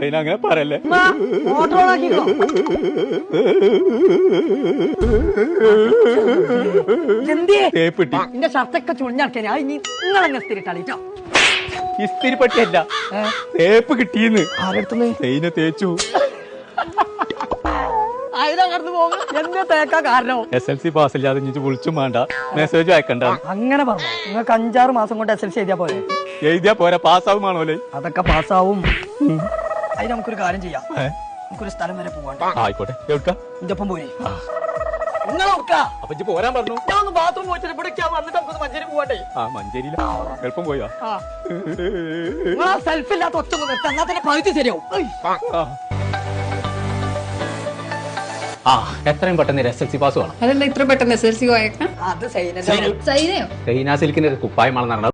അങ്ങനെ പറയല്ലേ. എന്റെ ഷർട്ടൊക്കെ ചുളിഞ്ഞടക്കാൻ നിങ്ങളെന്നെ സ്ഥിരിട്ടാളിട്ടോ. ഇസ്തിരി പട്ടിയല്ല, തേപ്പ് കിട്ടിയെന്ന്. ആരെടുത്തുന്ന്? തേയിനെ തേച്ചു. അതിനകർന്ന് പോകും. എന്താ തേക്കാ കാരണം? SLC പാസ്സില്ലാതെ ഇനി വിളിച്ചും വേണ്ട, മെസ്സേജ് അയക്കണ്ട. അങ്ങനെ പറഞ്ഞു. നിങ്ങൾക്ക് 5-6 മാസം കൊണ്ട് SLC എഴുതിയാ പോലെ. എഴുതിയാ പോരാ, പാസ്സാവുമാണോല്ലേ? അതൊക്കെ പാസ്സാവും. അതിന് നമുക്കൊരു കാര്യം ചെയ്യാം. നമുക്കൊരു സ്ഥലം വരെ പോവാണ്ട്. ആയിക്കോട്ടെ. എവിടുക്കാ? എന്റെ ഒപ്പം പോയി. അപ്പൊ ഇജ്ജ് പോരാൻ പറഞ്ഞു. ഞാൻ ബാത്റൂം പോയിട്ട് ഇവിടെ വന്നിട്ട് നമുക്ക് മഞ്ചേരി പോവാണ്ടേ. മഞ്ചേരിയില എളുപ്പം പോയോ? സെൽഫ് ഇല്ലാത്ത ഒറ്റ എന്നാ തന്നെ പകുതി ശരിയാവും. എത്രയും പെട്ടെന്ന് SLC പാസ് വേണം. അതല്ല ഇത്ര പെട്ടെന്ന് SLC പോയേക്കാം. അത് സൈനയോ സിൽക്കിന്റെ കുപ്പായമാണെന്നാണ്